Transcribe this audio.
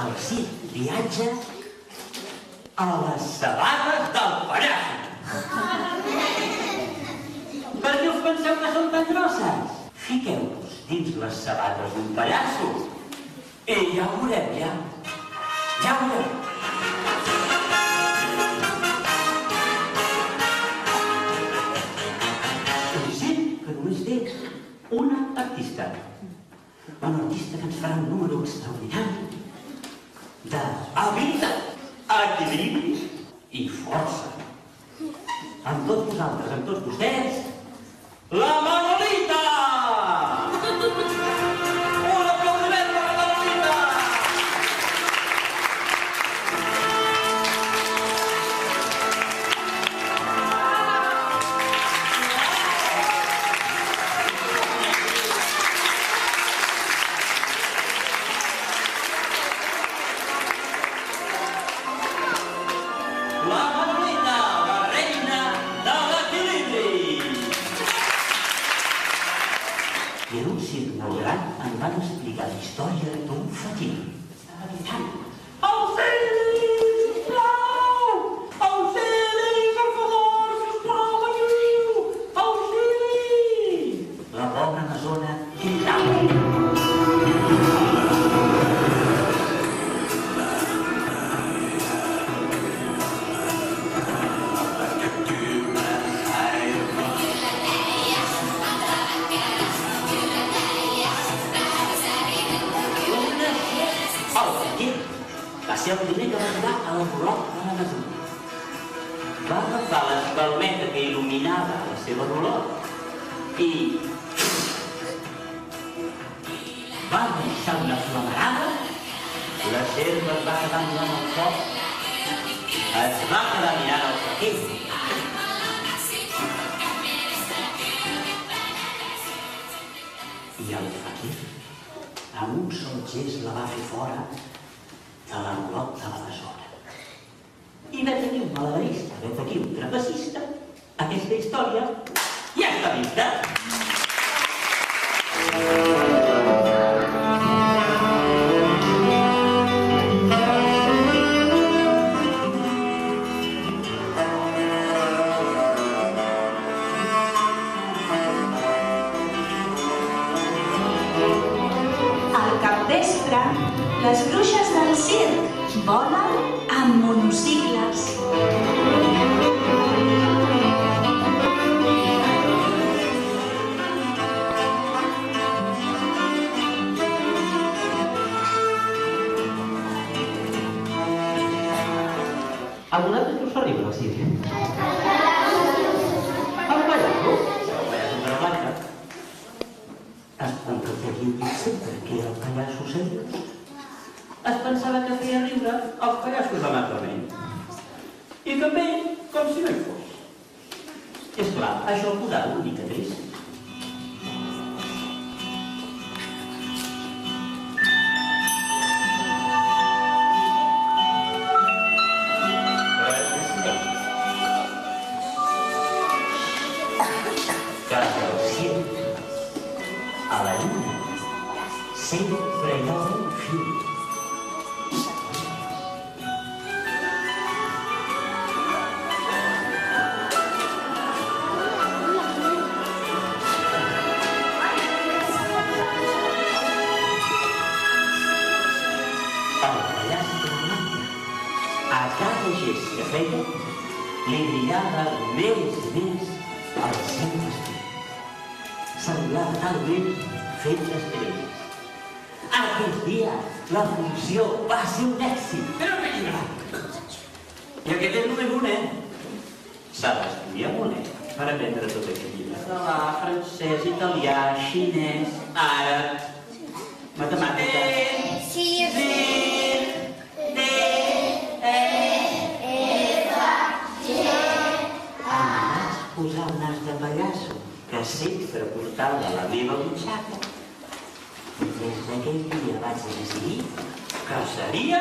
El circ viatja a les sabates del pallasso. Per què us penseu que són tan grosses? Fiqueu-vos dins les sabates d'un pallasso i ja ho veureu, ja ho veureu. Un circ que només té una artista. Un artista que ens farà un número extraordinari d'habilitat, equilibri i força. Amb tots vosaltres, amb tots vostès, la Manolita! Un aplaudiment per la Manolita! La Manolita, la reina de l'equilibri! I en un circ molt gran em van explicar la història d'un fatí. Estava gritant: auxili, sisplau! Auxili, per favor, sisplau, m'ajudiu! Auxili! La pobra amazona cridava. Va ser el primer que va arribar a l'envolop de l'Amazona. Va agafar l'espalmeta que il·luminava la seva dolor i va deixar una flamarada. La serp es va quedar mirant el foc, es va quedar mirant el paquet. I el faquer, amb un sol gest, la va fer fora de l'envolop de l'Amazona. I vet aquí un malabarista, vet aquí un trapecista. Aquesta història ja està vista. Al capvespre, les bruixes del circ volen amb monocicles. A vosaltres us fa riure el circ? El pallasso? El pallasso de la blanca. Es havien dit sempre que era el pallasso seriós. Es pensava que feia riure els pallassos amablement. I també com si no hi fos. És clar, això el posava una mica trist. Casa del circ, a la lluna, sempre hi ha un fil. El pallasso de la blanca, a cada gest que feia, li brillava més i més el seu vestit. Semblava talment fet d'estrelles. Aquell dia la funció va ser un èxit. Però vinga! I aquest és només un, S'ha d'estudiar molt, per aprendre tot aquest llibre. Català, francès, italià, xinès, àrab, matemàtica... Posar un nas de pallasso que sempre portava a la meva butxaca. Des d'aquell dia vaig decidir que seria